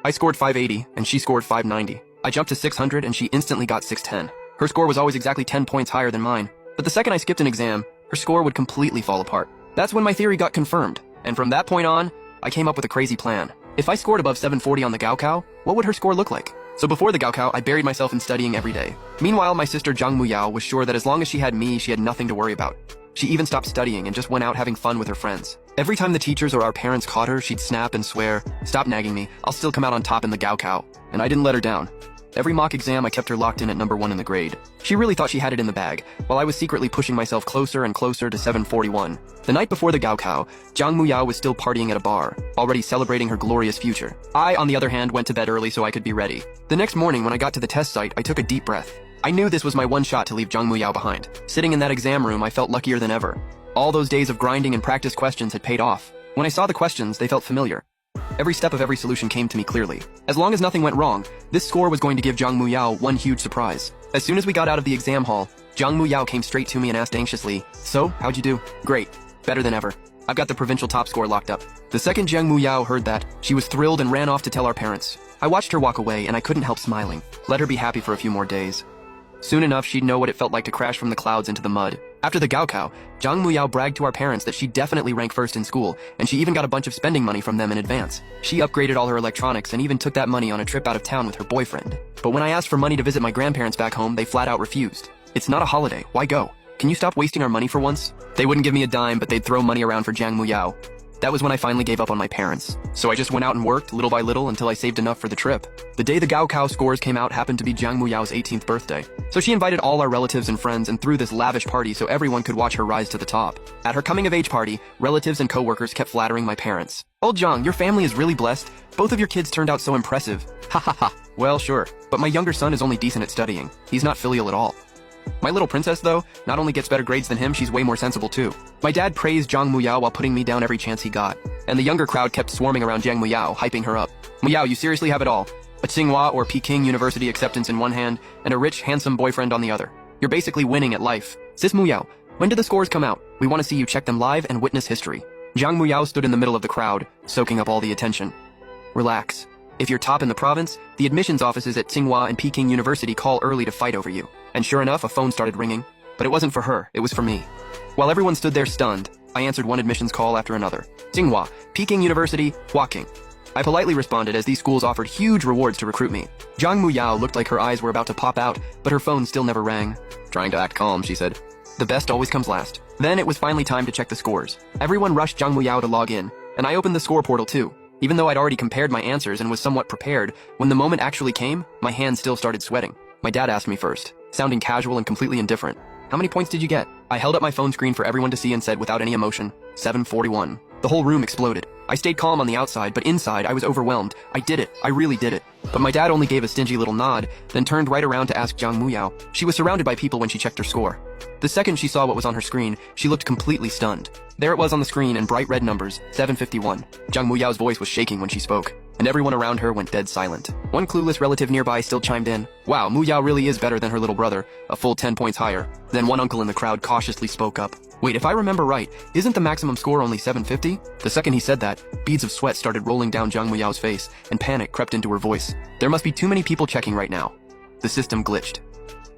I scored 580, and she scored 590. I jumped to 600, and she instantly got 610. Her score was always exactly 10 points higher than mine, but the second I skipped an exam, her score would completely fall apart. That's when my theory got confirmed, and from that point on, I came up with a crazy plan. If I scored above 740 on the Gaokao, what would her score look like? So before the Gaokao, I buried myself in studying every day. Meanwhile, my sister Zhang Muyao was sure that as long as she had me, she had nothing to worry about. She even stopped studying and just went out having fun with her friends. Every time the teachers or our parents caught her, she'd snap and swear, "Stop nagging me, I'll still come out on top in the Gaokao." And I didn't let her down. Every mock exam, I kept her locked in at number 1 in the grade. She really thought she had it in the bag, while I was secretly pushing myself closer and closer to 741. The night before the Gaokao, Zhang Muyao was still partying at a bar, already celebrating her glorious future. I, on the other hand, went to bed early so I could be ready. The next morning, when I got to the test site, I took a deep breath. I knew this was my one shot to leave Zhang Muyao behind. Sitting in that exam room, I felt luckier than ever. All those days of grinding and practice questions had paid off. When I saw the questions, they felt familiar. Every step of every solution came to me clearly. As long as nothing went wrong, this score was going to give Zhang Muyao one huge surprise. As soon as we got out of the exam hall, Zhang Muyao came straight to me and asked anxiously, "So, how'd you do?" "Great. Better than ever. I've got the provincial top score locked up." The second Zhang Muyao heard that, she was thrilled and ran off to tell our parents. I watched her walk away and I couldn't help smiling. Let her be happy for a few more days. Soon enough, she'd know what it felt like to crash from the clouds into the mud. After the Gaokao, Zhang Muyao bragged to our parents that she'd definitely rank first in school, and she even got a bunch of spending money from them in advance. She upgraded all her electronics and even took that money on a trip out of town with her boyfriend. But when I asked for money to visit my grandparents back home, they flat out refused. "It's not a holiday, why go? Can you stop wasting our money for once?" They wouldn't give me a dime, but they'd throw money around for Zhang Muyao. That was when I finally gave up on my parents. So I just went out and worked, little by little, until I saved enough for the trip. The day the Gaokao scores came out happened to be Zhang Muyao's 18th birthday. So she invited all our relatives and friends and threw this lavish party so everyone could watch her rise to the top. At her coming-of-age party, relatives and co-workers kept flattering my parents. "Old Zhang, your family is really blessed. Both of your kids turned out so impressive." "Ha ha ha. Well, sure. But my younger son is only decent at studying. He's not filial at all. My little princess, though, not only gets better grades than him, she's way more sensible too." My dad praised Zhang Muyao while putting me down every chance he got. And the younger crowd kept swarming around Zhang Muyao, hyping her up. "Muyao, you seriously have it all. A Tsinghua or Peking University acceptance in one hand, and a rich, handsome boyfriend on the other. You're basically winning at life. Sis Muyao, when do the scores come out? We want to see you check them live and witness history." Zhang Muyao stood in the middle of the crowd, soaking up all the attention. "Relax. If you're top in the province, the admissions offices at Tsinghua and Peking University call early to fight over you." And sure enough, a phone started ringing. But it wasn't for her, it was for me. While everyone stood there stunned, I answered one admissions call after another. "Tsinghua, Peking University, Huaking." I politely responded as these schools offered huge rewards to recruit me. Zhang Muyao looked like her eyes were about to pop out, but her phone still never rang. Trying to act calm, she said, "The best always comes last." Then it was finally time to check the scores. Everyone rushed Zhang Muyao to log in, and I opened the score portal too. Even though I'd already compared my answers and was somewhat prepared, when the moment actually came, my hands still started sweating. My dad asked me first, sounding casual and completely indifferent, "How many points did you get?" I held up my phone screen for everyone to see and said without any emotion, 741. The whole room exploded. I stayed calm on the outside, but inside I was overwhelmed. I did it. I really did it. But my dad only gave a stingy little nod, then turned right around to ask Zhang Muyao. She was surrounded by people when she checked her score. The second she saw what was on her screen, she looked completely stunned. There it was on the screen in bright red numbers, 751. Zhang Muyao's voice was shaking when she spoke, and everyone around her went dead silent. One clueless relative nearby still chimed in, "Wow, Muyao really is better than her little brother, a full 10 points higher." Then one uncle in the crowd cautiously spoke up. "Wait, if I remember right, isn't the maximum score only 750? The second he said that, beads of sweat started rolling down Zhang Muyao's face, and panic crept into her voice. "There must be too many people checking right now." The system glitched.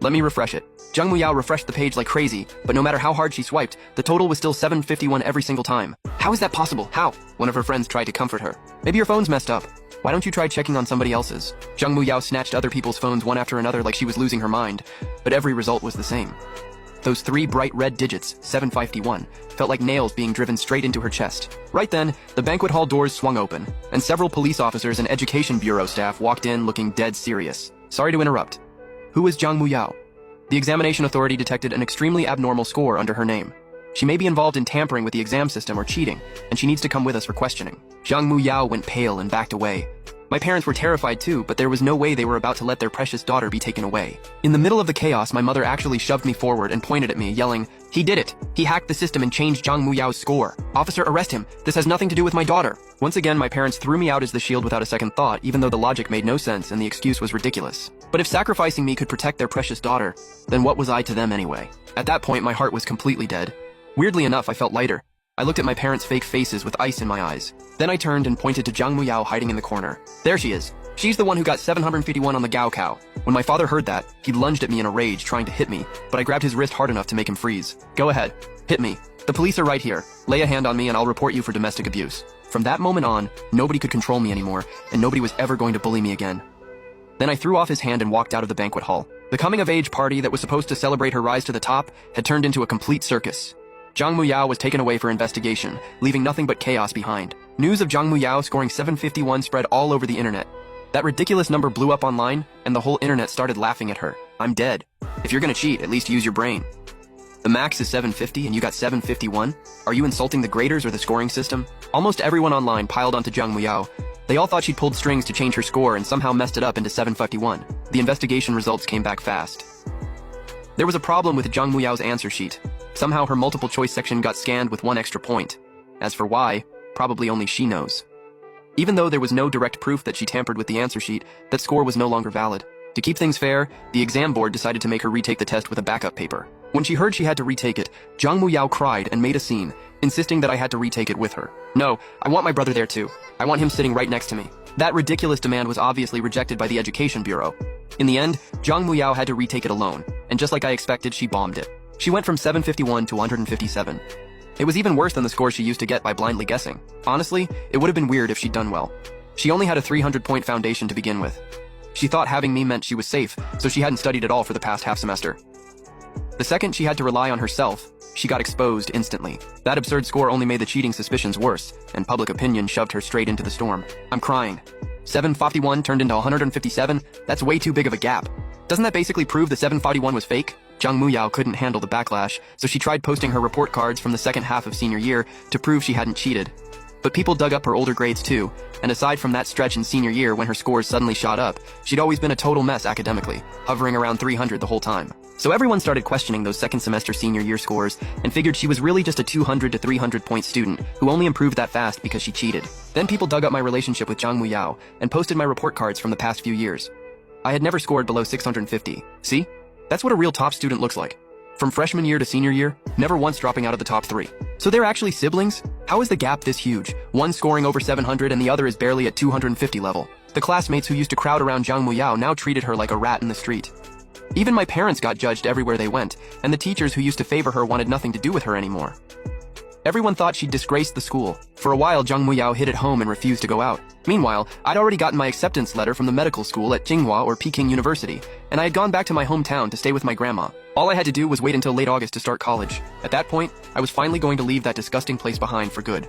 "Let me refresh it." Zhang Muyao refreshed the page like crazy, but no matter how hard she swiped, the total was still 751 every single time. "How is that possible? How?" One of her friends tried to comfort her. "Maybe your phone's messed up. Why don't you try checking on somebody else's?" Zhang Muyao snatched other people's phones one after another like she was losing her mind, but every result was the same. Those 3 bright red digits, 751, felt like nails being driven straight into her chest. Right then, the banquet hall doors swung open, and several police officers and education bureau staff walked in looking dead serious. "Sorry to interrupt. Who is Zhang Muyao?" The examination authority detected an extremely abnormal score under her name. She may be involved in tampering with the exam system or cheating, and she needs to come with us for questioning. Zhang Muyao went pale and backed away. My parents were terrified too, but there was no way they were about to let their precious daughter be taken away. In the middle of the chaos, my mother actually shoved me forward and pointed at me, yelling, "He did it! He hacked the system and changed Zhang Muyao's score. Officer, arrest him! This has nothing to do with my daughter!" Once again, my parents threw me out as the shield without a second thought, even though the logic made no sense and the excuse was ridiculous. But if sacrificing me could protect their precious daughter, then what was I to them anyway? At that point, my heart was completely dead. Weirdly enough, I felt lighter. I looked at my parents' fake faces with ice in my eyes. Then I turned and pointed to Jiang Muyao hiding in the corner. There she is. She's the one who got 751 on the Gaokao. When my father heard that, he lunged at me in a rage, trying to hit me, but I grabbed his wrist hard enough to make him freeze. Go ahead. Hit me. The police are right here. Lay a hand on me and I'll report you for domestic abuse. From that moment on, nobody could control me anymore, and nobody was ever going to bully me again. Then I threw off his hand and walked out of the banquet hall. The coming-of-age party that was supposed to celebrate her rise to the top had turned into a complete circus. Jiang Muyao was taken away for investigation, leaving nothing but chaos behind. News of Jiang Muyao scoring 751 spread all over the internet. That ridiculous number blew up online, and the whole internet started laughing at her. I'm dead. If you're gonna cheat, at least use your brain. The max is 750 and you got 751? Are you insulting the graders or the scoring system? Almost everyone online piled onto Jiang Muyao. They all thought she'd pulled strings to change her score and somehow messed it up into 751. The investigation results came back fast. There was a problem with Jiang Muyao's answer sheet. Somehow her multiple choice section got scanned with 1 extra point. As for why, probably only she knows. Even though there was no direct proof that she tampered with the answer sheet, that score was no longer valid. To keep things fair, the exam board decided to make her retake the test with a backup paper. When she heard she had to retake it, Jiang Muyao cried and made a scene, insisting that I had to retake it with her. No, I want my brother there too. I want him sitting right next to me. That ridiculous demand was obviously rejected by the Education Bureau. In the end, Jiang Muyao had to retake it alone, and just like I expected, she bombed it. She went from 751 to 157. It was even worse than the score she used to get by blindly guessing. Honestly, it would have been weird if she'd done well. She only had a 300-point foundation to begin with. She thought having me meant she was safe, so she hadn't studied at all for the past half semester. The second she had to rely on herself, she got exposed instantly. That absurd score only made the cheating suspicions worse, and public opinion shoved her straight into the storm. I'm crying. 751 turned into 157? That's way too big of a gap. Doesn't that basically prove the 751 was fake? Jiang Muyao couldn't handle the backlash, so she tried posting her report cards from the second half of senior year to prove she hadn't cheated. But people dug up her older grades too, and aside from that stretch in senior year when her scores suddenly shot up, she'd always been a total mess academically, hovering around 300 the whole time. So everyone started questioning those second semester senior year scores and figured she was really just a 200 to 300 point student who only improved that fast because she cheated. Then people dug up my relationship with Jiang Muyao and posted my report cards from the past few years. I had never scored below 650. See? That's what a real top student looks like. From freshman year to senior year, never once dropping out of the top 3. So they're actually siblings? How is the gap this huge? One scoring over 700 and the other is barely at 250 level. The classmates who used to crowd around Jiang Muyao now treated her like a rat in the street. Even my parents got judged everywhere they went, and the teachers who used to favor her wanted nothing to do with her anymore. Everyone thought she'd disgraced the school. For a while, Jiang Muyao hid at home and refused to go out. Meanwhile, I'd already gotten my acceptance letter from the medical school at Tsinghua or Peking University, and I had gone back to my hometown to stay with my grandma. All I had to do was wait until late August to start college. At that point, I was finally going to leave that disgusting place behind for good.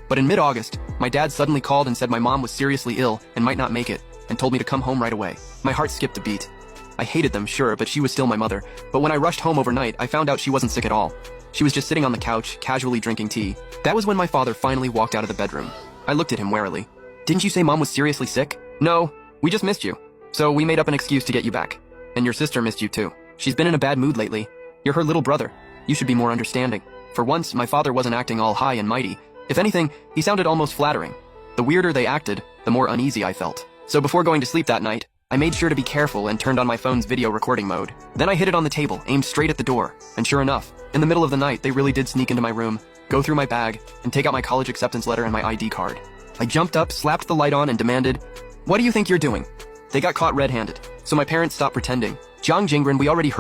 But in mid-August, my dad suddenly called and said my mom was seriously ill and might not make it, and told me to come home right away. My heart skipped a beat. I hated them, sure, but she was still my mother. But when I rushed home overnight, I found out she wasn't sick at all. She was just sitting on the couch, casually drinking tea. That was when my father finally walked out of the bedroom. I looked at him warily. Didn't you say Mom was seriously sick? No, we just missed you. So we made up an excuse to get you back. And your sister missed you too. She's been in a bad mood lately. You're her little brother. You should be more understanding. For once, my father wasn't acting all high and mighty. If anything, he sounded almost flattering. The weirder they acted, the more uneasy I felt. So before going to sleep that night, I made sure to be careful and turned on my phone's video recording mode. Then I hid it on the table, aimed straight at the door. And sure enough, in the middle of the night, they really did sneak into my room, go through my bag, and take out my college acceptance letter and my ID card. I jumped up, slapped the light on, and demanded, "What do you think you're doing?" They got caught red-handed, so my parents stopped pretending. Jiang Jingren, we already heard